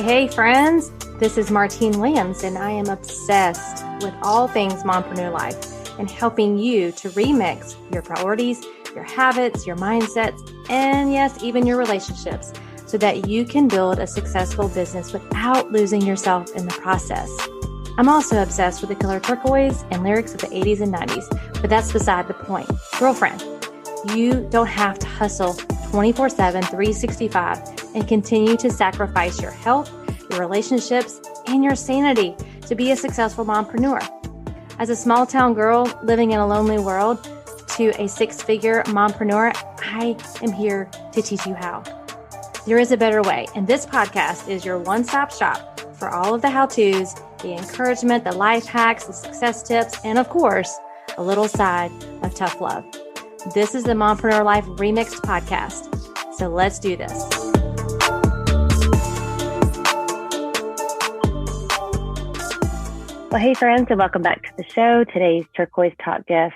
Hey, friends. This is Martine Williams, and I am obsessed with all things mompreneur life and helping you to remix your priorities, your habits, your mindsets, and yes, even your relationships so that you can build a successful business without losing yourself in the process. I'm also obsessed with the color turquoise and lyrics of the 80s and 90s, but that's beside the point. Girlfriend, you don't have to hustle 24/7, 365 and continue to sacrifice your health, your relationships, and your sanity to be a successful mompreneur. As a small town girl living in a lonely world to a six-figure mompreneur, I am here to teach you how. There is a better way, and this podcast is your one-stop shop for all of the how-tos, the encouragement, the life hacks, the success tips, and of course, a little side of tough love. This is the Mompreneur Life Remixed podcast. So let's do this. Well, hey friends, and welcome back to the show. Today's Turquoise Talk guest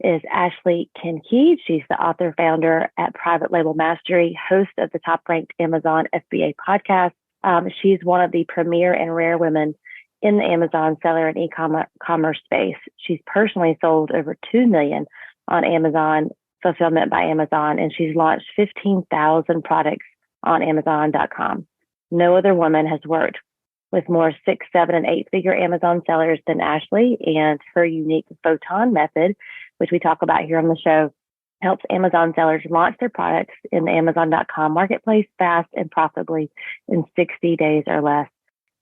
is Haili Kinkead. She's the author, founder at Private Label Mastery, host of the top-ranked Amazon FBA podcast. She's one of the premier and rare women in the Amazon seller and e-commerce space. She's personally sold over 2 million on Amazon Fulfillment by Amazon, and she's launched 15,000 products on Amazon.com. No other woman has worked with more 6, 7, and 8-figure Amazon sellers than Haili, and her unique photon method, which we talk about here on the show, helps Amazon sellers launch their products in the Amazon.com marketplace fast and profitably in 60 days or less.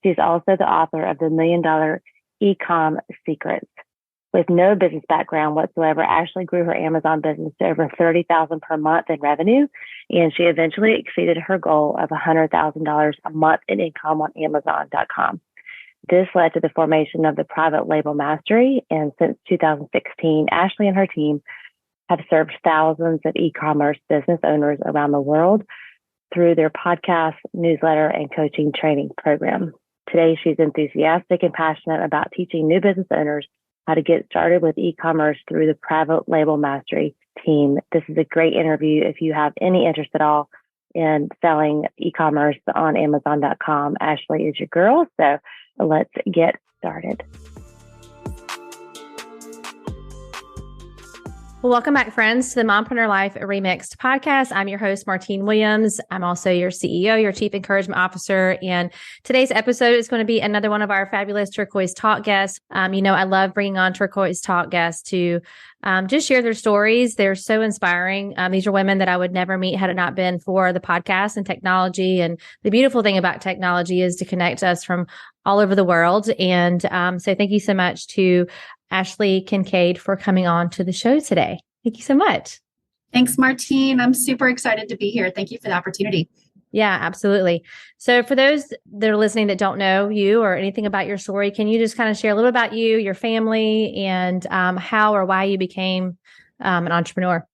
She's also the author of the $1 Million E-com Secrets. With no business background whatsoever, Haili grew her Amazon business to over $30,000 per month in revenue, and she eventually exceeded her goal of $100,000 a month in income on Amazon.com. This led to the formation of the Private Label Mastery, and since 2016, Haili and her team have served thousands of e-commerce business owners around the world through their podcast, newsletter, and coaching training program. Today, she's enthusiastic and passionate about teaching new business owners how to get started with e-commerce through the Private Label Mastery team. This is a great interview if you have any interest at all in selling e-commerce on Amazon.com. Haili is your girl, so let's get started. Well, welcome back, friends, to the Mompreneur Life Remixed podcast. I'm your host, Martine Williams. I'm also your CEO, your Chief Encouragement Officer. And today's episode is going to be another one of our fabulous Turquoise Talk guests. I love bringing on Turquoise Talk guests to just share their stories. They're so inspiring. These are women that I would never meet had it not been for the podcast and technology. And the beautiful thing about technology is to connect us from all over the world. And so thank you so much to Haili Kinkead for coming on to the show today. Thank you so much. Thanks, Martine. I'm super excited to be here. Thank you for the opportunity. Yeah, absolutely. So for those that are listening that don't know you or anything about your story, can you just kind of share a little about you, your family, and how or why you became an entrepreneur?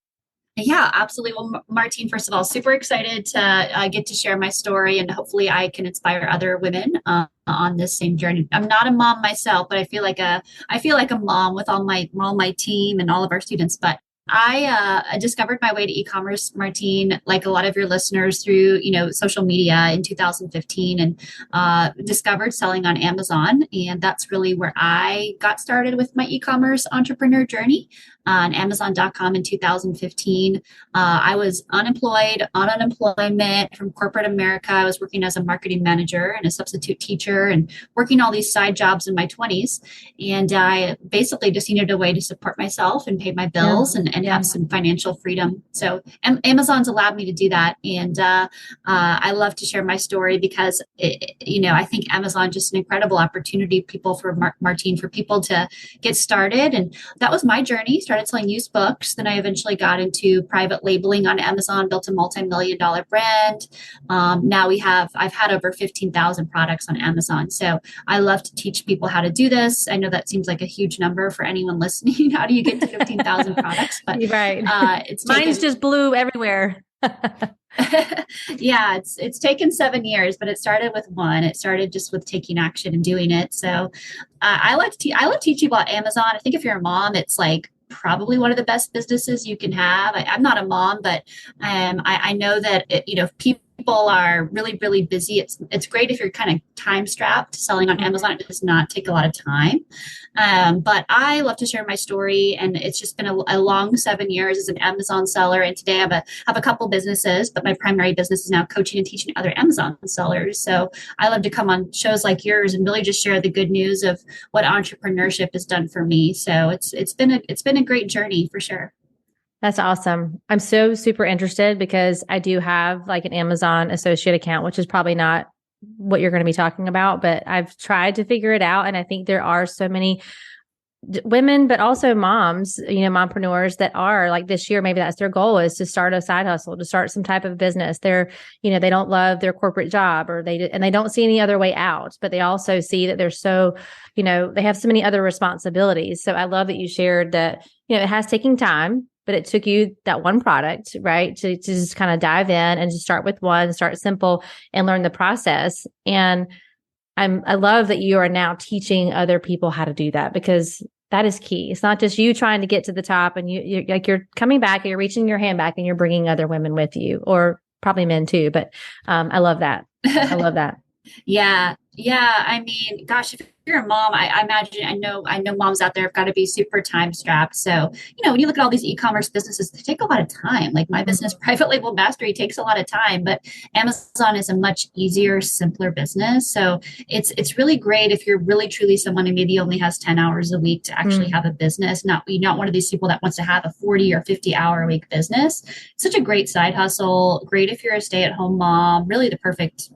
Yeah, absolutely. Well, Martine, first of all, super excited to get to share my story, and hopefully I can inspire other women on this same journey. I'm not a mom myself, but I feel like a mom with all my team and all of our students. But I discovered my way to e-commerce, Martine, like a lot of your listeners, through social media in 2015, and discovered selling on Amazon, and that's really where I got started with my e-commerce entrepreneur journey on Amazon.com in 2015. I was unemployed, on unemployment from corporate America. I was working as a marketing manager and a substitute teacher and working all these side jobs in my 20s. And I basically just needed a way to support myself and pay my bills and have some financial freedom. So Amazon's allowed me to do that. And I love to share my story because, I think Amazon just an incredible opportunity Martine, for people to get started. And that was my journey. Started selling used books. Then I eventually got into private labeling on Amazon, built a multi-million-dollar brand. Now I've had over 15,000 products on Amazon. So I love to teach people how to do this. I know that seems like a huge number for anyone listening. How do you get to 15,000 products? But right. Mine's just blew everywhere. Yeah, it's taken 7 years, but it started with one. It started just with taking action and doing it. So I love teaching about Amazon. I think if you're a mom, it's like probably one of the best businesses you can have. I'm not a mom, but I know that people people are really, really busy. It's great if you're kind of time strapped. Selling on Amazon, it does not take a lot of time. But I love to share my story, and it's just been a long 7 years as an Amazon seller. And today have a couple businesses, but my primary business is now coaching and teaching other Amazon sellers. So I love to come on shows like yours and really just share the good news of what entrepreneurship has done for me. So it's been a great journey for sure. That's awesome. I'm so super interested because I do have like an Amazon associate account, which is probably not what you're going to be talking about, but I've tried to figure it out. And I think there are so many women, but also moms, mompreneurs that are like this year, maybe that's their goal, is to start a side hustle, to start some type of business. They don't love their corporate job, and they don't see any other way out, but they also see that they're so, they have so many other responsibilities. So I love that you shared that, it has taken time, but it took you that one product, right? To just kind of dive in and just start with one, start simple and learn the process. And I love that you are now teaching other people how to do that, because that is key. It's not just you trying to get to the top and you're coming back and you're reaching your hand back and you're bringing other women with you, or probably men too. But I love that. I love that. Yeah. Yeah. I mean, gosh, if you're a mom, I imagine, I know moms out there have got to be super time strapped. So, when you look at all these e-commerce businesses, they take a lot of time. Like my business, Private Label Mastery, takes a lot of time, but Amazon is a much easier, simpler business. So it's really great if you're really truly someone who maybe only has 10 hours a week to actually have a business, you're not one of these people that wants to have a 40 or 50 hour a week business. It's such a great side hustle. Great if you're a stay-at-home mom, really the perfect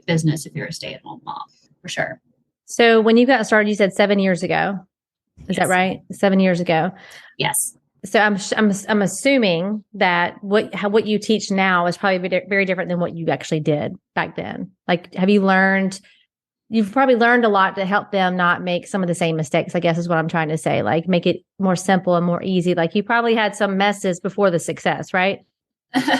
business if you're a stay-at-home mom, for sure. So when you got started, you said 7 years ago. Is that right? 7 years ago. Yes. So I'm assuming that what you teach now is probably very different than what you actually did back then. Like, you've probably learned a lot to help them not make some of the same mistakes, I guess is what I'm trying to say. Like, make it more simple and more easy. Like, you probably had some messes before the success, right?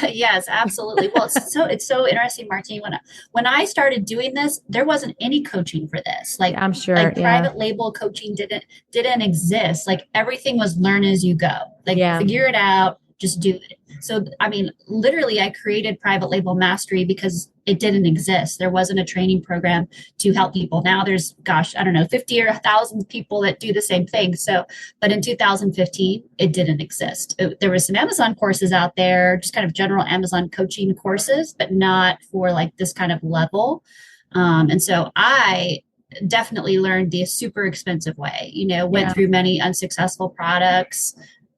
Yes, absolutely. Well, it's so interesting, Martine. When I started doing this, there wasn't any coaching for this. Like, I'm sure, like private label coaching didn't exist. Like everything was learn as you go. Like figure it out, just do it. So, I mean, literally, I created Private Label Mastery because it didn't exist. There wasn't a training program to help people. Now there's, gosh, I don't know, 50 or 1,000 people that do the same thing. So, but in 2015, it didn't exist. There was some Amazon courses out there, just kind of general Amazon coaching courses, but not for like this kind of level. And so I definitely learned the super expensive way, went through many unsuccessful products,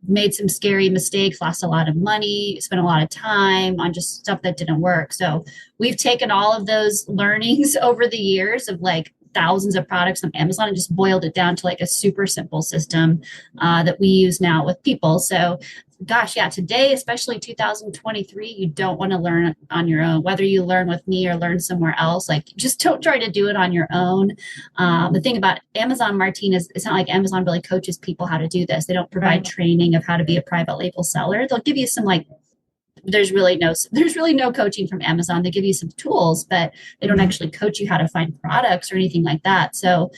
made some scary mistakes, lost a lot of money, spent a lot of time on just stuff that didn't work. So we've taken all of those learnings over the years of like thousands of products on Amazon and just boiled it down to like a super simple system that we use now with people. So gosh, yeah, today, especially 2023, you don't want to learn on your own, whether you learn with me or learn somewhere else. Like, just don't try to do it on your own. The thing about Amazon, Martine, is it's not like Amazon really coaches people how to do this. They don't provide training of how to be a private label seller. They'll give you some there's really no coaching from Amazon. They give you some tools, but they don't actually coach you how to find products or anything like that. So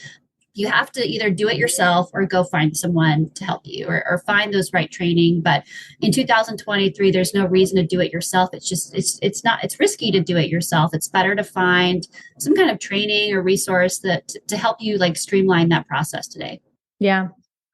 you have to either do it yourself or go find someone to help you or find those right training. But in 2023, there's no reason to do it yourself. It's risky to do it yourself. It's better to find some kind of training or resource to help you like streamline that process today. Yeah.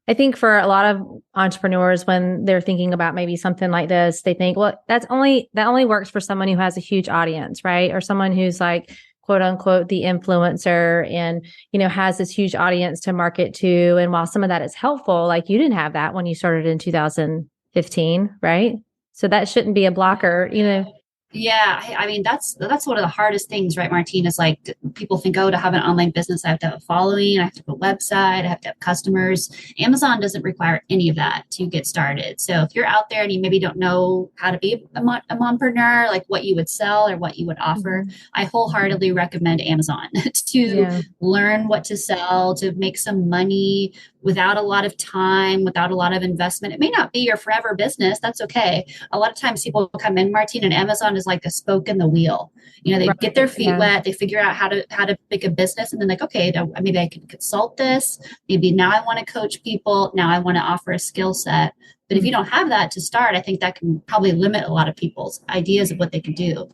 I think for a lot of entrepreneurs, when they're thinking about maybe something like this, they think, well, that only works for someone who has a huge audience, right? Or someone who's like, quote unquote, the influencer and, has this huge audience to market to. And while some of that is helpful, like you didn't have that when you started in 2015, right? So that shouldn't be a blocker, Yeah, I mean, that's one of the hardest things, right, Martine? Is like people think, oh, to have an online business, I have to have a following, I have to have a website, I have to have customers. Amazon doesn't require any of that to get started. So if you're out there and you maybe don't know how to be a mompreneur, like what you would sell or what you would offer, I wholeheartedly recommend Amazon to learn what to sell, to make some money without a lot of time, without a lot of investment. It may not be your forever business. That's okay. A lot of times people come in, Martine, and Amazon is like a spoke in the wheel. They get their feet wet, they figure out how to make a business, and then like, okay, maybe I can consult this. Maybe now I want to coach people. Now I want to offer a skill set. But if you don't have that to start, I think that can probably limit a lot of people's ideas of what they can do.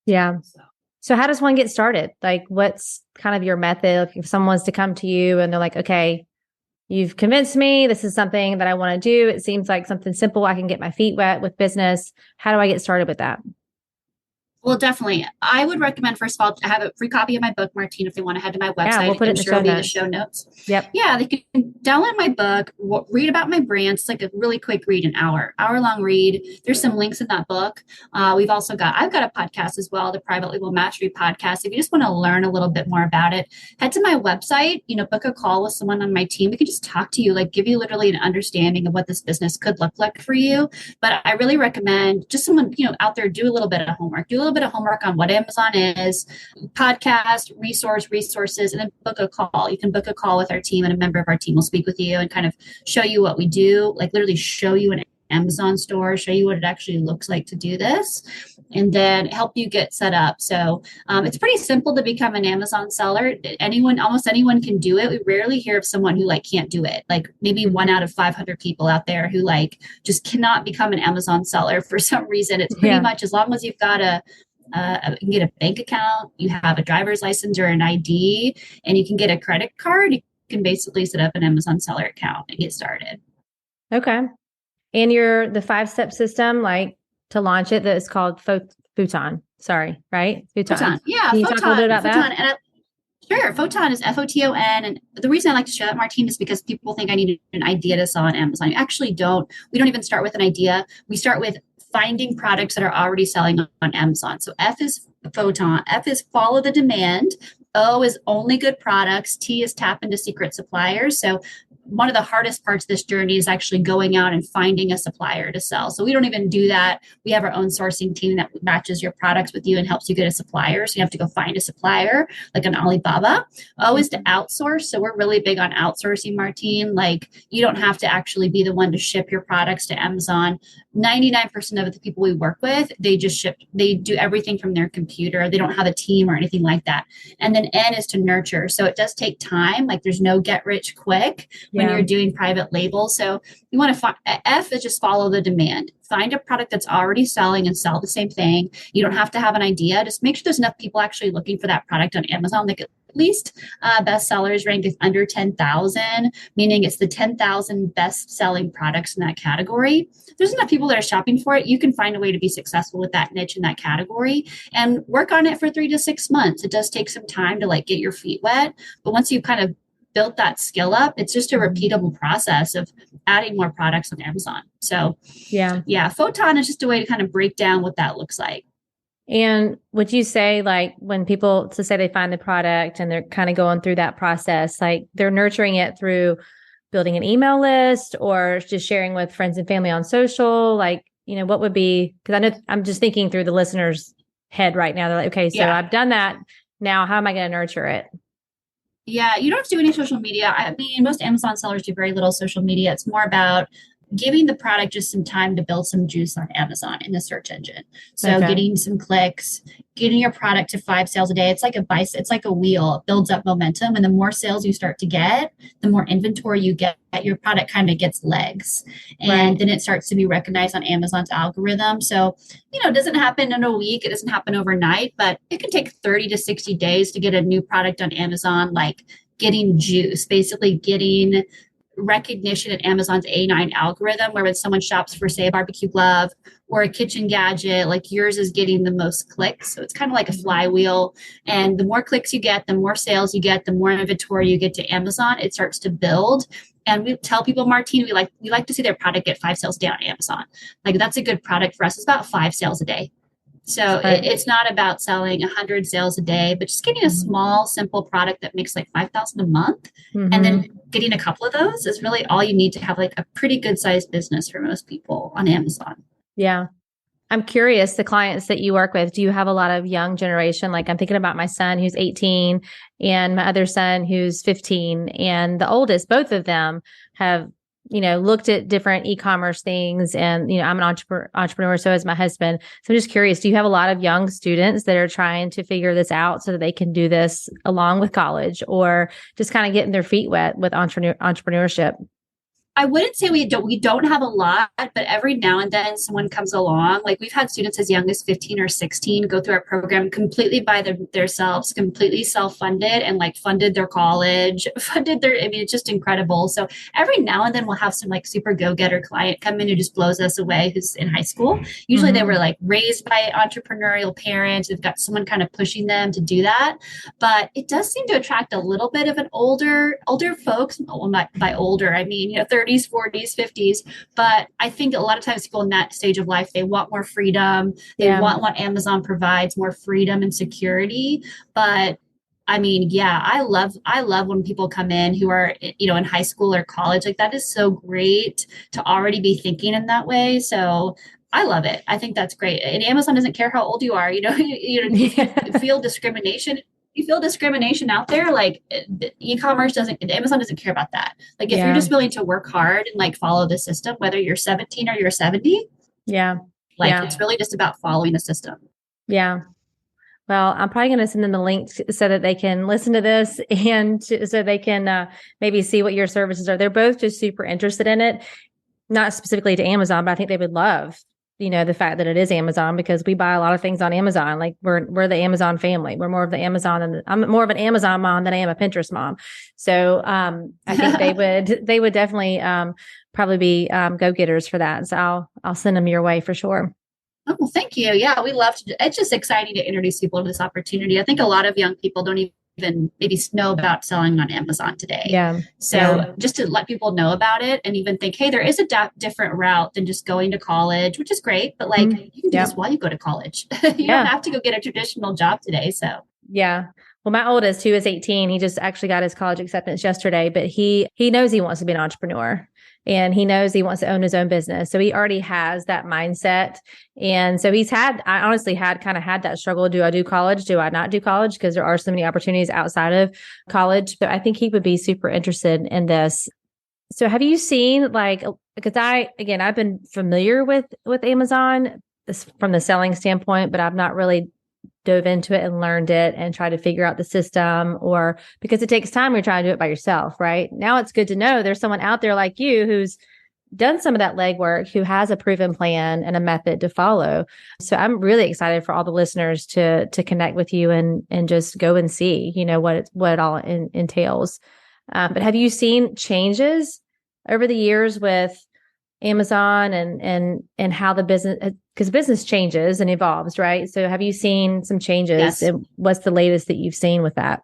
Yeah. So how does one get started? Like, what's kind of your method? If someone wants to come to you and they're like, okay, you've convinced me, this is something that I want to do. It seems like something simple. I can get my feet wet with business. How do I get started with that? Well, definitely. I would recommend, first of all, to have a free copy of my book, Martine, if they want to head to my Yeah, website. we'll put it in I'm the sure show it'll be in the notes. show notes. Yep. Yeah, they can download my book, read about my brand. It's like a really quick read, an hour long read. There's some links in that book. I've got a podcast as well, the Private Label Mastery podcast. If you just want to learn a little bit more about it, head to my website, book a call with someone on my team. We can just talk to you, like give you literally an understanding of what this business could look like for you. But I really recommend just someone, out there, do a little bit of homework on what Amazon is, podcast, resources, and then book a call. You can book a call with our team, and a member of our team will speak with you and kind of show you what we do, like literally show you an Amazon store, show you what it actually looks like to do this, and then help you get set up. So it's pretty simple to become an Amazon seller. Almost anyone can do it. We rarely hear of someone who can't do it. Like maybe 1 out of 500 people out there who just cannot become an Amazon seller for some reason. It's pretty much as long as you've got you can get a bank account, you have a driver's license or an ID, and you can get a credit card, you can basically set up an Amazon seller account and get started. Okay. And the 5-step system, to launch it, that is called Futon. Sorry, right? Futon. Yeah. Can you talk a little bit about that? And sure. Futon is Foton. And the reason I like to show that, Martine, is because people think I need an idea to sell on Amazon. You actually don't. We don't even start with an idea. We start with finding products that are already selling on Amazon. So F is Foton. F is follow the demand. O is only good products. T is tap into secret suppliers. So one of the hardest parts of this journey is actually going out and finding a supplier to sell. So we don't even do that. We have our own sourcing team that matches your products with you and helps you get a supplier. So you have to go find a supplier, like an Alibaba. O is to outsource. So we're really big on outsourcing, Martine. You don't have to actually be the one to ship your products to Amazon. 99% of the people we work with, they do everything from their computer. They don't have a team or anything like that. And then N is to nurture. So it does take time. There's no get rich quick when you're doing private labels. So you want to F is just follow the demand. Find a product that's already selling and sell the same thing. You don't have to have an idea. Just make sure there's enough people actually looking for that product on Amazon. At least best sellers rank is under 10,000, meaning it's the 10,000 best selling products in that category. There's enough people that are shopping for it. You can find a way to be successful with that niche in that category and work on it for 3 to 6 months. It does take some time to get your feet wet, but once you kind of built that skill up, it's just a repeatable process of adding more products on Amazon. So yeah, Foton is just a way to kind of break down what that looks like. And would you say when people say they find the product and they're kind of going through that process, they're nurturing it through building an email list or just sharing with friends and family on social? What would be, because I know I'm just thinking through the listener's head right now. They're like, okay, so I've done that. Now, how am I going to nurture it? Yeah, you don't have to do any social media. I mean, most Amazon sellers do very little social media. It's more about giving the product just some time to build some juice on Amazon in the search engine. So getting some clicks, getting your product to 5 sales a day. It's like it's like a wheel. It builds up momentum. And the more sales you start to get, the more inventory you get, your product kind of gets legs. And then it starts to be recognized on Amazon's algorithm. So, it doesn't happen in a week. It doesn't happen overnight, but it can take 30 to 60 days to get a new product on Amazon, getting juice, basically getting recognition at Amazon's A9 algorithm, where when someone shops for, say, a barbecue glove or a kitchen gadget, yours is getting the most clicks. So it's kind of like a flywheel. And the more clicks you get, the more sales you get, the more inventory you get to Amazon, it starts to build. And we tell people, Martine, we like to see their product get 5 sales a day on Amazon. That's a good product for us. It's about 5 sales a day. So it's not about selling 100 sales a day, but just getting a small, simple product that makes $5,000 a month. And then getting a couple of those is really all you need to have a pretty good sized business for most people on Amazon. Yeah. I'm curious, the clients that you work with, do you have a lot of young generation? I'm thinking about my son who's 18 and my other son who's 15, and the oldest, both of them have looked at different e-commerce things, and, I'm an entrepreneur, so is my husband. So I'm just curious, do you have a lot of young students that are trying to figure this out so that they can do this along with college, or just kind of getting their feet wet with entrepreneurship? I wouldn't say we don't have a lot, but every now and then someone comes along. Like we've had students as young as 15 or 16 go through our program completely by themselves, completely self-funded and like funded their college, funded their, I mean, it's just incredible. So every now and then we'll have some like super go-getter client come in who just blows us away who's in high school. Usually they were like raised by entrepreneurial parents. They've got someone kind of pushing them to do that. But it does seem to attract a little bit of an older folks. Well, not by older, I mean, 30s, 40s, 50s. But I think a lot of times people in that stage of life, they want more freedom. They want what Amazon provides, more freedom and security. But I mean, yeah, I love when people come in who are, in high school or college. Like that is so great to already be thinking in that way. So I love it. I think that's great. And Amazon doesn't care how old you are. If you feel discrimination, out there, like Amazon doesn't care about that. Like if you're just willing to work hard and like follow the system, whether you're 17 or you're 70, it's really just about following the system. Yeah. Well, I'm probably going to send them the link so that they can listen to this and so they can maybe see what your services are. They're both just super interested in it, not specifically to Amazon, but I think they would love the fact that it is Amazon, because we buy a lot of things on Amazon. Like we're the Amazon family. We're more of the Amazon, and I'm more of an Amazon mom than I am a Pinterest mom. So I think they would definitely probably be go-getters for that. So I'll send them your way for sure. Oh, well, thank you. Yeah, we love to. It's just exciting to introduce people to this opportunity. I think a lot of young people don't even maybe know about selling on Amazon today. Yeah. So just to let people know about it and even think, hey, there is a different route than just going to college, which is great. But like you can do this while you go to college. You don't have to go get a traditional job today. So yeah. Well, my oldest, who is 18, he just actually got his college acceptance yesterday, but he knows he wants to be an entrepreneur. And he knows he wants to own his own business. So he already has that mindset. And so I honestly had that struggle. Do I do college? Do I not do college? Because there are so many opportunities outside of college. So I think he would be super interested in this. So have you seen because I've been familiar with Amazon from the selling standpoint, but I've not really dove into it and learned it and tried to figure out the system, or because it takes time, you're trying to do it by yourself, right? Now it's good to know there's someone out there like you who's done some of that legwork, who has a proven plan and a method to follow. So I'm really excited for all the listeners to connect with you and just go and see, what it all entails. But have you seen changes over the years with Amazon and how the business, because business changes and evolves, right? So have you seen some changes? Yes. And what's the latest that you've seen with that?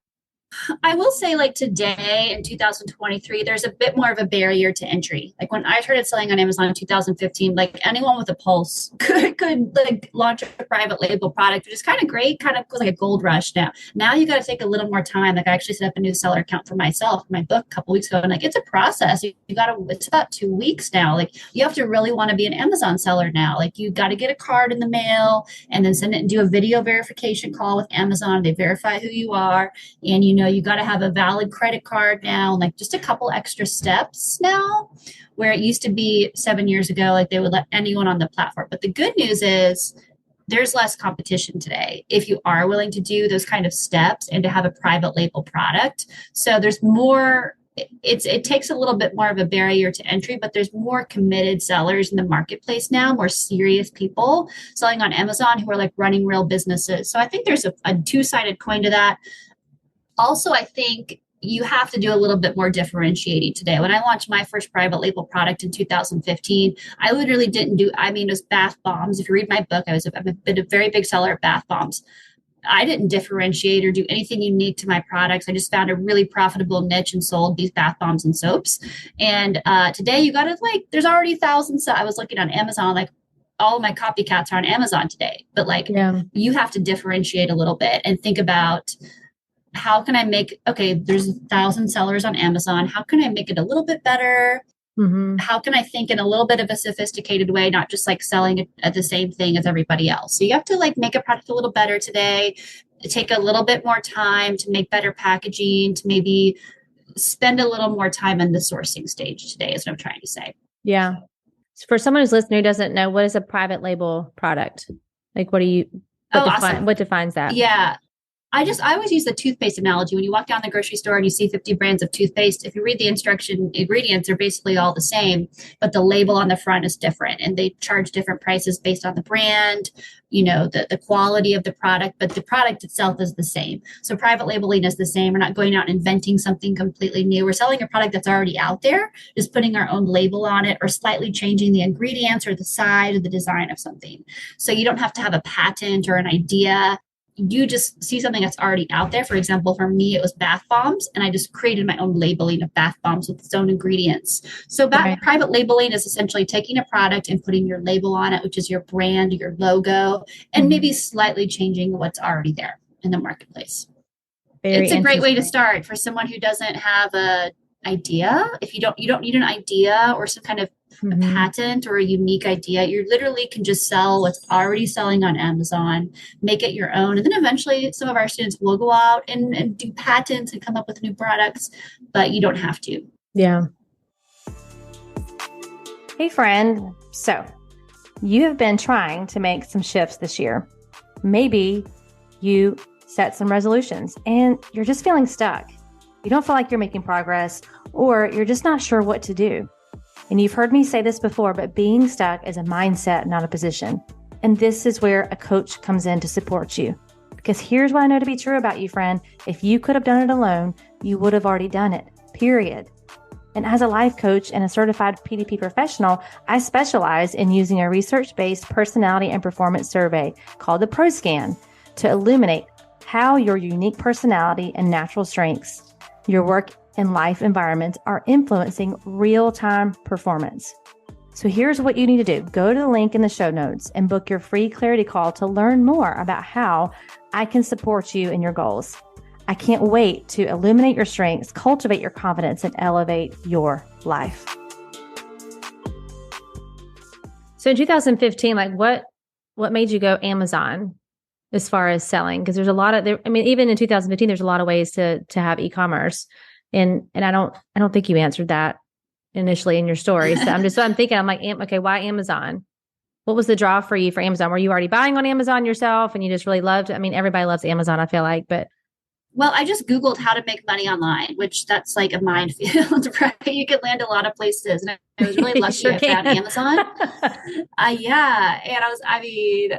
I will say, like today in 2023, there's a bit more of a barrier to entry. Like when I started selling on Amazon in 2015, like anyone with a pulse could like launch a private label product, which is kind of great, kind of like a gold rush Now you got to take a little more time. Like I actually set up a new seller account for myself for my book a couple weeks ago, and like it's a process. It's about 2 weeks now. Like you have to really want to be an Amazon seller now. Like you got to get a card in the mail and then send it and do a video verification call with Amazon. They verify who you are, and you got to have a valid credit card now, like just a couple extra steps now, where it used to be 7 years ago, like they would let anyone on the platform. But the good news is there's less competition today if you are willing to do those kind of steps and to have a private label product. So there's more, it takes a little bit more of a barrier to entry, but there's more committed sellers in the marketplace now, more serious people selling on Amazon who are like running real businesses. So I think there's a two-sided coin to that. Also, I think you have to do a little bit more differentiating today. When I launched my first private label product in 2015, I literally it was bath bombs. If you read my book, I've been a very big seller of bath bombs. I didn't differentiate or do anything unique to my products. I just found a really profitable niche and sold these bath bombs and soaps. And today you got to there's already thousands. So I was looking on Amazon, like all of my copycats are on Amazon today, but you have to differentiate a little bit and think about, how can I there's 1,000 sellers on Amazon. How can I make it a little bit better? Mm-hmm. How can I think in a little bit of a sophisticated way, not just like selling at the same thing as everybody else? So you have to make a product a little better today, take a little bit more time to make better packaging, to maybe spend a little more time in the sourcing stage today is what I'm trying to say. Yeah. For someone who's listening who doesn't know, what is a private label product? Like what defines that? Yeah. I always use the toothpaste analogy. When you walk down the grocery store and you see 50 brands of toothpaste, if you read the instruction ingredients, they're basically all the same, but the label on the front is different and they charge different prices based on the brand, the quality of the product, but the product itself is the same. So private labeling is the same. We're not going out and inventing something completely new. We're selling a product that's already out there, just putting our own label on it or slightly changing the ingredients or the size or the design of something. So you don't have to have a patent or an idea. You just see something that's already out there. For example, for me, it was bath bombs, and I just created my own labeling of bath bombs with its own ingredients. So private labeling is essentially taking a product and putting your label on it, which is your brand, your logo, and maybe slightly changing what's already there in the marketplace. It's a great way to start for someone who doesn't have a idea. If you don't need an idea or some kind of a patent or a unique idea. You literally can just sell what's already selling on Amazon, make it your own. And then eventually some of our students will go out and do patents and come up with new products, but you don't have to. Yeah. Hey, friend. So you have been trying to make some shifts this year. Maybe you set some resolutions and you're just feeling stuck. You don't feel like you're making progress, or you're just not sure what to do. And you've heard me say this before, but being stuck is a mindset, not a position. And this is where a coach comes in to support you. Because here's what I know to be true about you, friend. If you could have done it alone, you would have already done it, period. And as a life coach and a certified PDP professional, I specialize in using a research-based personality and performance survey called the ProScan to illuminate how your unique personality and natural strengths, your work and life environments are influencing real-time performance. So here's what you need to do. Go to the link in the show notes and book your free clarity call to learn more about how I can support you in your goals. I can't wait to illuminate your strengths, cultivate your confidence, and elevate your life. So in 2015, what made you go Amazon as far as selling? Because there's a lot of, even in 2015, there's a lot of ways to have e-commerce. And I don't think you answered that initially in your story. So I'm thinking, okay, why Amazon? What was the draw for you for Amazon? Were you already buying on Amazon yourself and you just really loved it? Everybody loves Amazon, I feel like, but. Well, I just Googled how to make money online, which that's like a minefield, right? You can land a lot of places. And I was really lucky I found Amazon. Yeah. And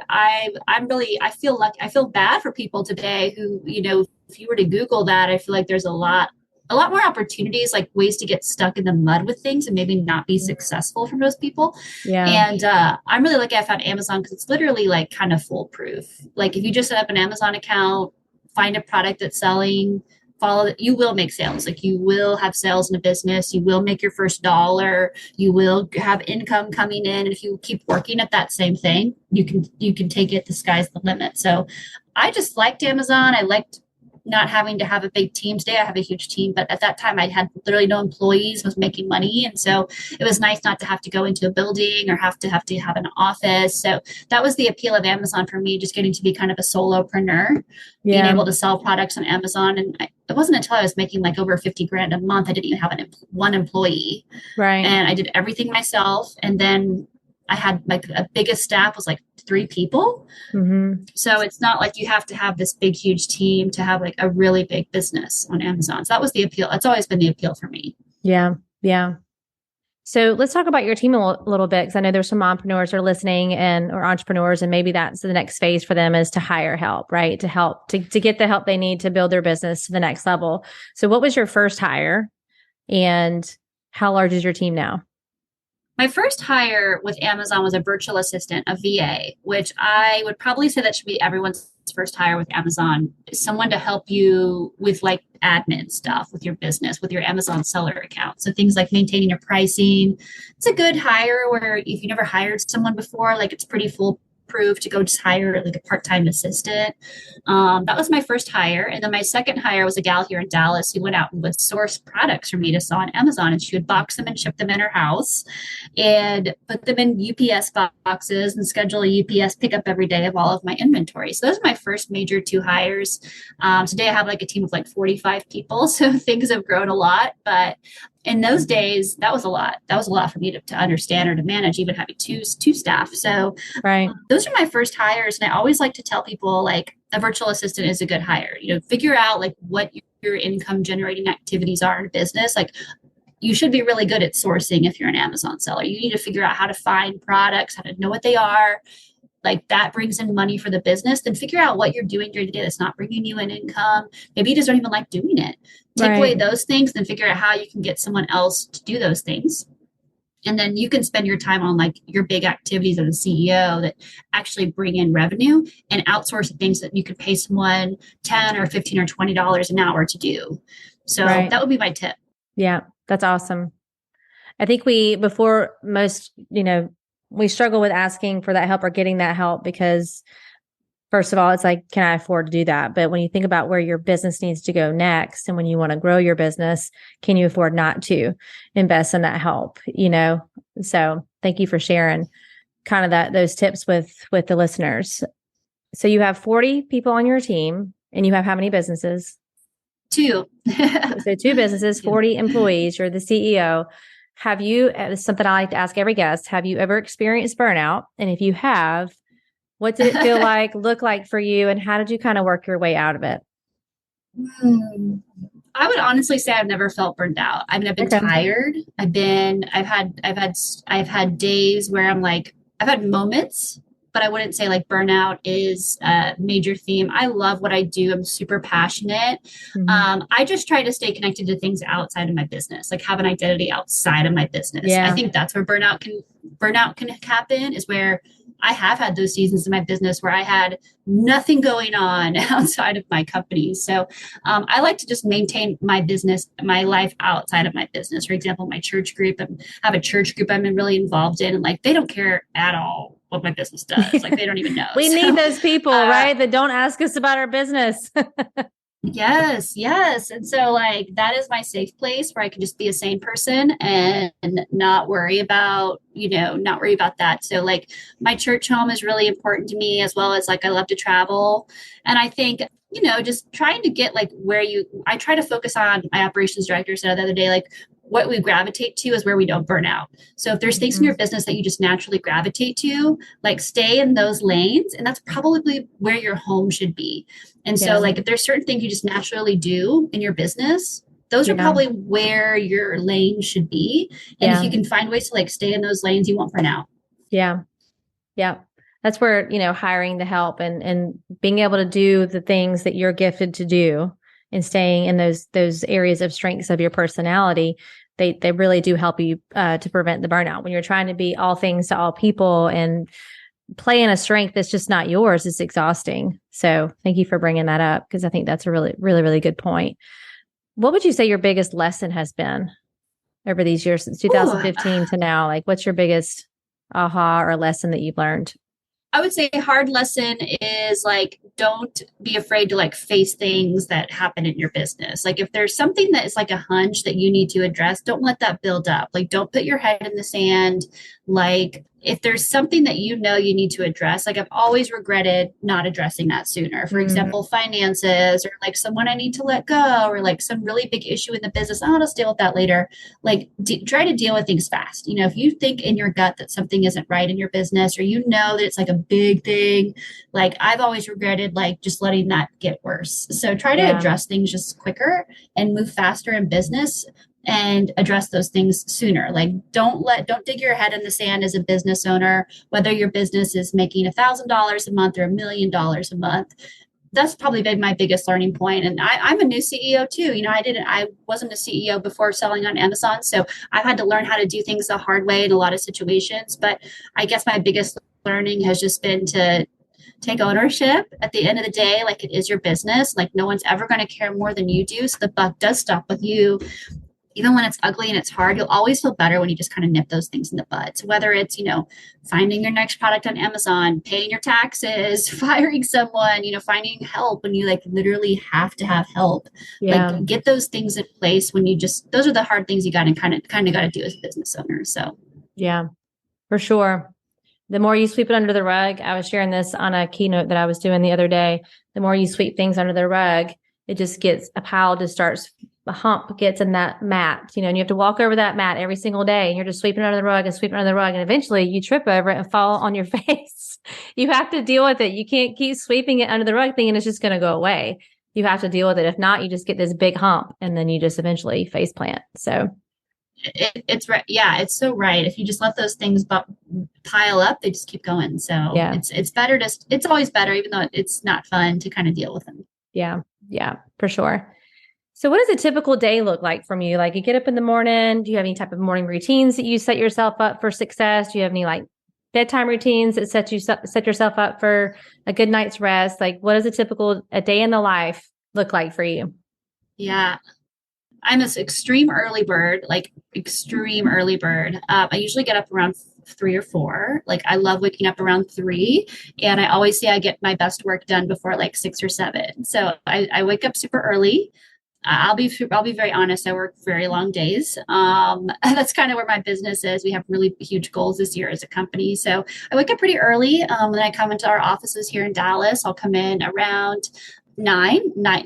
I feel lucky. I feel bad for people today who, if you were to Google that, I feel like there's a lot more opportunities, like ways to get stuck in the mud with things and maybe not be successful for most people. Yeah. And I'm really lucky I found Amazon because it's literally like kind of foolproof. Like if you just set up an Amazon account, find a product that's selling, follow it, you will make sales. Like you will have sales in a business. You will make your first dollar. You will have income coming in. And if you keep working at that same thing, you can take it. The sky's the limit. So I just liked Amazon. I liked not having to have a big team. Today I have a huge team, but at that time I had literally no employees, was making money. And so it was nice not to have to go into a building or have to have an office. So that was the appeal of Amazon for me, just getting to be kind of a solopreneur, being able to sell products on Amazon. And it wasn't until I was making like over 50 grand a month, I didn't even have one employee. Right. And I did everything myself. And then I had like a biggest staff was like 3 people. Mm-hmm. So it's not like you have to have this big, huge team to have like a really big business on Amazon. So that was the appeal. That's always been the appeal for me. Yeah. Yeah. So let's talk about your team a little bit, because I know there's some mompreneurs who are listening or entrepreneurs, and maybe that's the next phase for them is to hire help, right? To help to get the help they need to build their business to the next level. So what was your first hire and how large is your team now? My first hire with Amazon was a virtual assistant, a VA, which I would probably say that should be everyone's first hire with Amazon. Someone to help you with like admin stuff with your business, with your Amazon seller account. So things like maintaining your pricing. It's a good hire where if you never hired someone before, like it's pretty foolproof to go just hire like a part-time assistant. That was my first hire. And then my second hire was a gal here in Dallas who went out and would source products for me to sell on Amazon. And she would box them and ship them in her house and put them in UPS boxes and schedule a UPS pickup every day of all of my inventory. So those are my first major 2 hires. Today I have like a team of like 45 people. So things have grown a lot, but in those days, that was a lot. That was a lot for me to understand or to manage, even having two staff. So Right. those are my first hires. And I always like to tell people like a virtual assistant is a good hire. Figure out like what your income generating activities are in a business. Like you should be really good at sourcing if you're an Amazon seller. You need to figure out how to find products, how to know what they are. Like that brings in money for the business. Then figure out what you're doing during the day that's not bringing you an income. Maybe you just don't even like doing it. Take away those things, then figure out how you can get someone else to do those things. And then you can spend your time on like your big activities as a CEO that actually bring in revenue, and outsource the things that you could pay someone $10 or $15 or $20 an hour to do. So that would be my tip. Yeah, that's awesome. I think we struggle with asking for that help or getting that help because first of all, it's like, can I afford to do that? But when you think about where your business needs to go next, and when you want to grow your business, can you afford not to invest in that help? So thank you for sharing kind of those tips with the listeners. So you have 40 people on your team, and you have how many businesses? 2. So 2 businesses, 40 employees. You're the CEO. Have you, it's something I like to ask every guest, have you ever experienced burnout? And if you have, what did it feel like, look like for you? And how did you kind of work your way out of it? I would honestly say I've never felt burned out. I mean, I've been tired. I've had days where I'm like, I've had moments, but I wouldn't say like burnout is a major theme. I love what I do. I'm super passionate. Mm-hmm. I just try to stay connected to things outside of my business, like have an identity outside of my business. Yeah. I think that's where burnout can happen, is where I have had those seasons in my business where I had nothing going on outside of my company. So I like to just maintain my business, my life outside of my business. For example, my church group, I have a church group I'm really involved in, and like they don't care at all what my business does. Like they don't even know. We need those people, right? That don't ask us about our business. Yes. And so like that is my safe place where I can just be a sane person and not worry about that. So like my church home is really important to me, as well as like I love to travel. And I think, just trying to get like I try to focus on, my operations director said the other day, like what we gravitate to is where we don't burn out. So if there's things in your business that you just naturally gravitate to, like stay in those lanes. And that's probably where your home should be. And so like if there's certain things you just naturally do in your business, those are probably where your lane should be. And if you can find ways to like stay in those lanes, you won't burn out. Yeah. Yeah. That's where, hiring the help and being able to do the things that you're gifted to do and staying in those areas of strengths of your personality, they really do help you to prevent the burnout. When you're trying to be all things to all people and play in a strength that's just not yours, it's exhausting. So thank you for bringing that up, because I think that's a really, really, really good point. What would you say your biggest lesson has been over these years since 2015 to now? Like, what's your biggest aha or lesson that you've learned? I would say a hard lesson is like, don't be afraid to like face things that happen in your business. Like if there's something that is like a hunch that you need to address, don't let that build up. Like don't put your head in the sand. Like if there's something that you need to address, like I've always regretted not addressing that sooner. For example, finances, or like someone I need to let go, or like some really big issue in the business. I'll just deal with that later. Like try to deal with things fast. If you think in your gut that something isn't right in your business, or that it's like a big thing, like I've always regretted like just letting that get worse. So try to address things just quicker and move faster in business, and address those things sooner. Like don't dig your head in the sand as a business owner, whether your business is making $1,000 a month or $1 million a month. That's probably been my biggest learning point. And I'm a new CEO too. I wasn't a CEO before selling on Amazon. So I've had to learn how to do things the hard way in a lot of situations. But I guess my biggest learning has just been to take ownership at the end of the day. Like it is your business. Like no one's ever going to care more than you do. So the buck does stop with you. Even when it's ugly and it's hard, you'll always feel better when you just kind of nip those things in the bud. So whether it's, finding your next product on Amazon, paying your taxes, firing someone, finding help when you like literally have to have help, like get those things in place when those are the hard things you got to kind of got to do as a business owner. So yeah, for sure. The more you sweep it under the rug, I was sharing this on a keynote that I was doing the other day. The more you sweep things under the rug, it just gets a pile just starts hump gets in that mat, and you have to walk over that mat every single day, and you're just sweeping under the rug and sweeping under the rug. And eventually you trip over it and fall on your face. You have to deal with it. You can't keep sweeping it under the rug thinking it's just going to go away. You have to deal with it. If not, you just get this big hump and then you just eventually face plant. So it's right. Yeah, it's so right. If you just let those things pile up, they just keep going. So it's better it's always better, even though it's not fun, to kind of deal with them. Yeah. Yeah, for sure. So what does a typical day look like from you? Like, you get up in the morning, do you have any type of morning routines that you set yourself up for success? Do you have any like bedtime routines that set yourself up for a good night's rest? Like, what does a day in the life look like for you? Yeah. I'm an extreme early bird. I usually get up around 3 or 4. Like, I love waking up around 3, and I always say I get my best work done before like 6 or 7. So I wake up super early. I'll be very honest. I work very long days. That's kind of where my business is. We have really huge goals this year as a company. So I wake up pretty early. Then I come into our offices here in Dallas. I'll come in around 9. I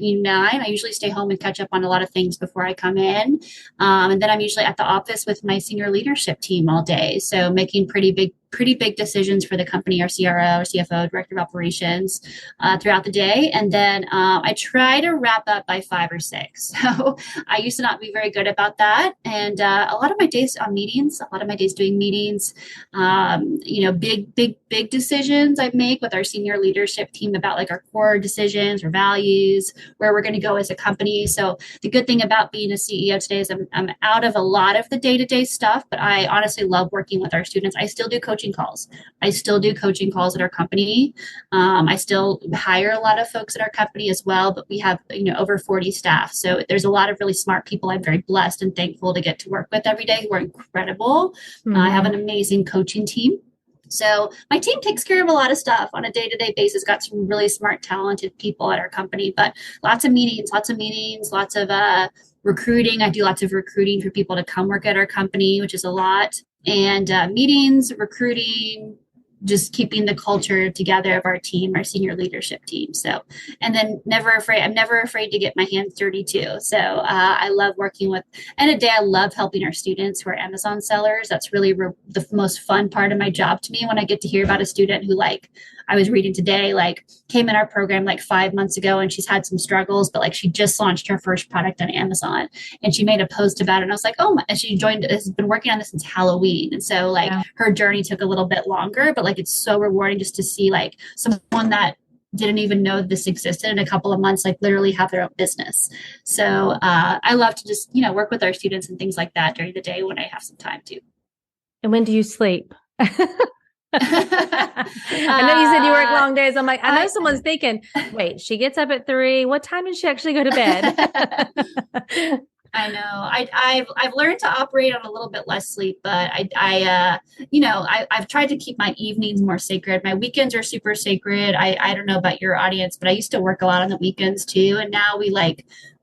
usually stay home and catch up on a lot of things before I come in. And then I'm usually at the office with my senior leadership team all day. So making pretty big decisions for the company, our CRO, our CFO, director of operations, throughout the day. And then I try to wrap up by 5 or 6. So I used to not be very good about that. And a lot of my days on meetings, doing meetings, big decisions I make with our senior leadership team about like our core decisions or values, where we're going to go as a company. So the good thing about being a CEO today is I'm out of a lot of the day-to-day stuff, but I honestly love working with our students. I still do coaching calls. I still do coaching calls at our company. I still hire a lot of folks at our company as well, but we have, over 40 staff. So there's a lot of really smart people I'm very blessed and thankful to get to work with every day who are incredible. Mm-hmm. I have an amazing coaching team. So my team takes care of a lot of stuff on a day-to-day basis, got some really smart, talented people at our company, but lots of meetings, lots of recruiting. I do lots of recruiting for people to come work at our company, which is a lot. And meetings, recruiting, just keeping the culture together of our team, our senior leadership team. So, and then I'm never afraid to get my hands dirty too. So I love working with, end of the day, I love helping our students who are Amazon sellers. That's really the most fun part of my job to me, when I get to hear about a student who, like, I was reading today, like, came in our program like 5 months ago, and she's had some struggles, but like, she just launched her first product on Amazon, and she made a post about it. And I was like, oh my, and she has been working on this since Halloween. And so like her journey took a little bit longer, but like, it's so rewarding just to see like someone that didn't even know this existed in a couple of months, like literally have their own business. So I love to just, work with our students and things like that during the day when I have some time too. And when do you sleep? I know you said you work long days. I'm like, I know someone's thinking, wait, she gets up at 3. What time does she actually go to bed? I know. I've learned to operate on a little bit less sleep, but I've tried to keep my evenings more sacred. My weekends are super sacred. I don't know about your audience, but I used to work a lot on the weekends too. And now we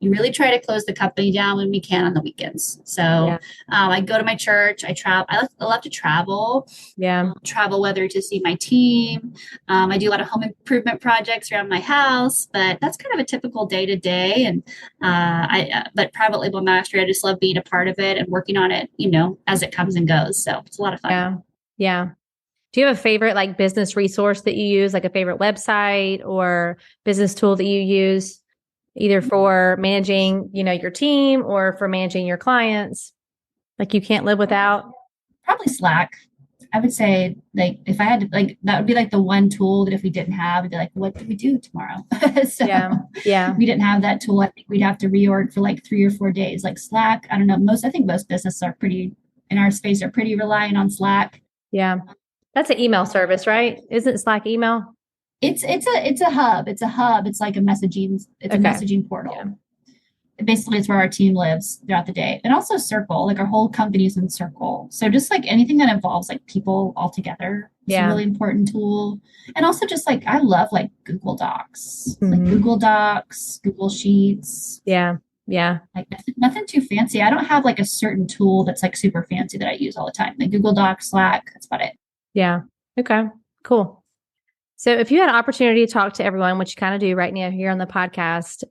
really try to close the company down when we can on the weekends. So I go to my church. I travel. I love to travel. Yeah. Travel, whether to see my team. I do a lot of home improvement projects around my house, but that's kind of a typical day to day. And but private label mastery, I just love being a part of it and working on it, as it comes and goes. So it's a lot of fun. Yeah. Yeah. Do you have a favorite like business resource that you use, like a favorite website or business tool that you use, either for managing, your team or for managing your clients, like you can't live without? Probably Slack. I would say, like, if I had to, like, that would be like the one tool that if we didn't have, it'd be like, what do we do tomorrow? So yeah. We didn't have that tool. I think we'd have to reorg for like 3 or 4 days. Like Slack, I don't know. I think most businesses are in our space, are pretty reliant on Slack. Yeah. That's an email service, right? Isn't Slack email? It's a hub. It's a hub. It's like a messaging portal. Yeah. Basically, it's where our team lives throughout the day. And also Circle, like our whole company is in Circle. So just like anything that involves like people all together is a really important tool. And also just like, I love like Google Docs, like Google Docs, Google Sheets. Yeah. Yeah. Like nothing too fancy. I don't have like a certain tool that's like super fancy that I use all the time. Like Google Docs, Slack, that's about it. Yeah. Okay, cool. So if you had an opportunity to talk to everyone, which you kind of do right now here on the podcast,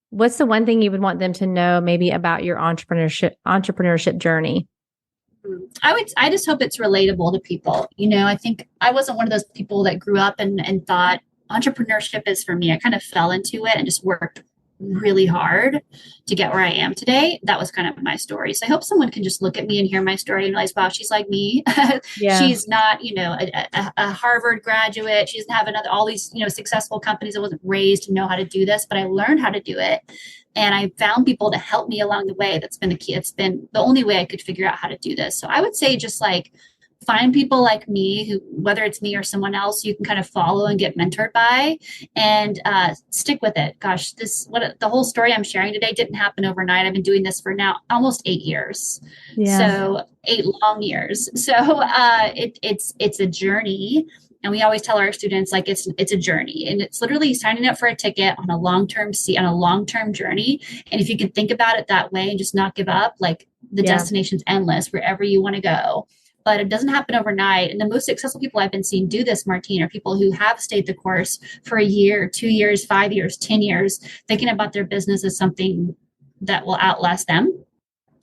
what's the one thing you would want them to know maybe about your entrepreneurship journey? I just hope it's relatable to people. I think I wasn't one of those people that grew up and thought entrepreneurship is for me. I kind of fell into it and just worked really hard to get where I am today. That was kind of my story. So I hope someone can just look at me and hear my story and realize, wow, she's like me. Yeah. She's not, a Harvard graduate. She doesn't have all these, successful companies. I wasn't raised to know how to do this, but I learned how to do it. And I found people to help me along the way. That's been the key. It's been the only way I could figure out how to do this. So I would say just like find people like me who, whether it's me or someone else, you can kind of follow and get mentored by, and stick with it. Gosh, the whole story I'm sharing today didn't happen overnight. I've been doing this for now almost 8 years. Yeah. So 8 long years. So it's a journey. And we always tell our students, like, it's a journey, and it's literally signing up for a ticket on a long-term journey. And if you can think about it that way and just not give up, like the destination's endless wherever you want to go. But it doesn't happen overnight. And the most successful people I've been seeing do this, Martine, are people who have stayed the course for a year, 2 years, 5 years, 10 years, thinking about their business as something that will outlast them.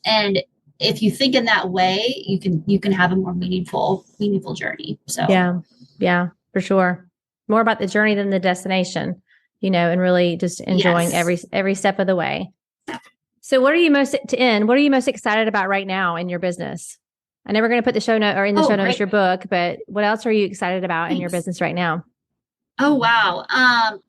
And if you think in that way, you can have a more meaningful journey. So yeah, for sure. More about the journey than the destination, and really just enjoying every step of the way. So what are you most excited about right now in your business? I know we're going to put the show note or in the show notes your book, but what else are you excited about in your business right now? Oh, wow.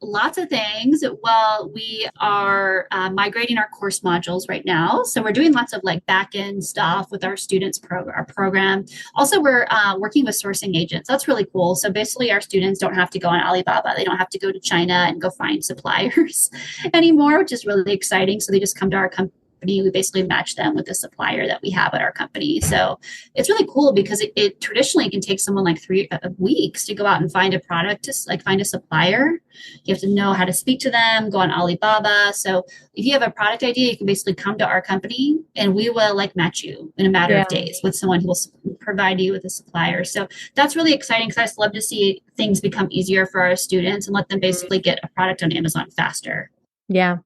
Lots of things. Well, we are migrating our course modules right now. So we're doing lots of like back-end stuff with our students, our program. Also, we're working with sourcing agents. That's really cool. So basically our students don't have to go on Alibaba. They don't have to go to China and go find suppliers anymore, which is really exciting. So they just come to our company. We basically match them with the supplier that we have at our company. So it's really cool because it traditionally can take someone like 3 weeks to go out and find a product, to like find a supplier. You have to know how to speak to them, go on Alibaba. So if you have a product idea, you can basically come to our company and we will like match you in a matter of days with someone who will provide you with a supplier. So that's really exciting because I just love to see things become easier for our students and let them basically get a product on Amazon faster. Yeah.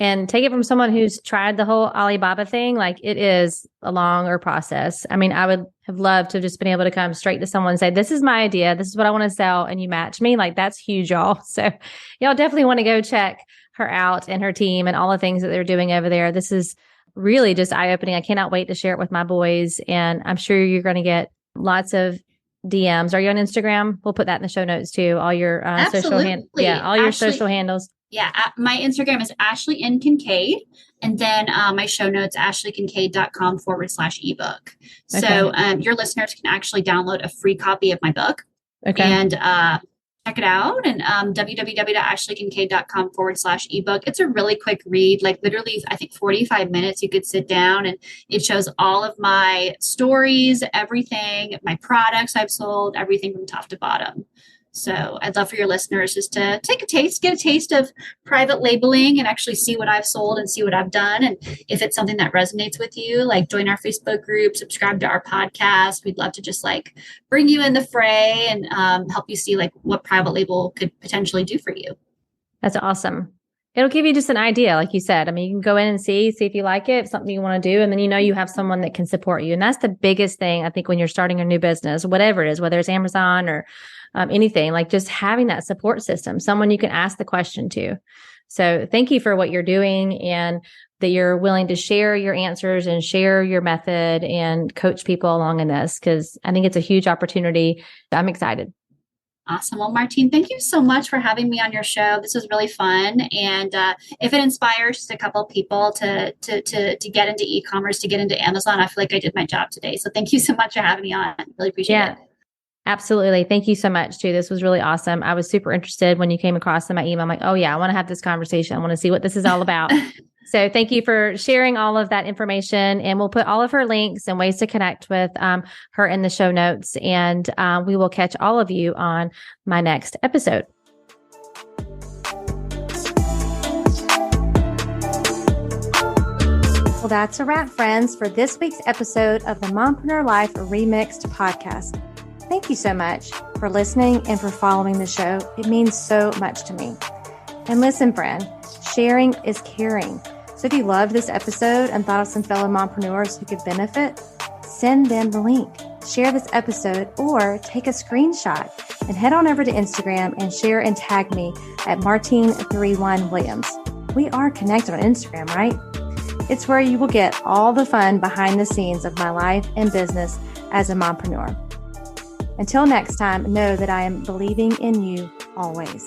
And take it from someone who's tried the whole Alibaba thing. Like, it is a longer process. I mean, I would have loved to have just been able to come straight to someone and say, this is my idea. This is what I want to sell. And you match me. Like, that's huge, y'all. So y'all definitely want to go check her out and her team and all the things that they're doing over there. This is really just eye-opening. I cannot wait to share it with my boys. And I'm sure you're going to get lots of DMs. Are you on Instagram? We'll put that in the show notes too. All your social your social handles. Yeah, my Instagram is Ashley N. Kinkead. And then my show notes, ashleykinkead.com/ebook. Okay. So your listeners can actually download a free copy of my book. Okay. And check it out. And www.ashleykinkead.com/ebook. It's a really quick read, like literally, I think 45 minutes. You could sit down and it shows all of my stories, everything, my products I've sold, everything from top to bottom. So I'd love for your listeners just to get a taste of private labeling and actually see what I've sold and see what I've done. And if it's something that resonates with you, like join our Facebook group, subscribe to our podcast. We'd love to just like bring you in the fray and help you see like what private label could potentially do for you. That's awesome. It'll give you just an idea. Like you said, I mean, you can go in and see if you like it, if something you want to do. And then, you have someone that can support you. And that's the biggest thing, I think, when you're starting a new business, whatever it is, whether it's Amazon or anything, like just having that support system, someone you can ask the question to. So thank you for what you're doing and that you're willing to share your answers and share your method and coach people along in this, because I think it's a huge opportunity. I'm excited. Awesome. Well, Martine, thank you so much for having me on your show. This was really fun. And if it inspires just a couple of people to get into e-commerce, to get into Amazon, I feel like I did my job today. So thank you so much for having me on. Really appreciate it. Absolutely. Thank you so much too. This was really awesome. I was super interested when you came across in my email. I'm like, oh yeah, I want to have this conversation. I want to see what this is all about. So thank you for sharing all of that information, and we'll put all of her links and ways to connect with her in the show notes. And we will catch all of you on my next episode. Well, that's a wrap, friends, for this week's episode of the Mompreneur Life Remixed podcast. Thank you so much for listening and for following the show. It means so much to me. And listen, friend, Sharing is caring. So if you loved this episode and thought of some fellow mompreneurs who could benefit, send them the link. Share this episode or take a screenshot and head on over to Instagram and share and tag me at Martine31Williams. We are connected on Instagram, right? It's where you will get all the fun behind the scenes of my life and business as a mompreneur. Until next time, know that I am believing in you always.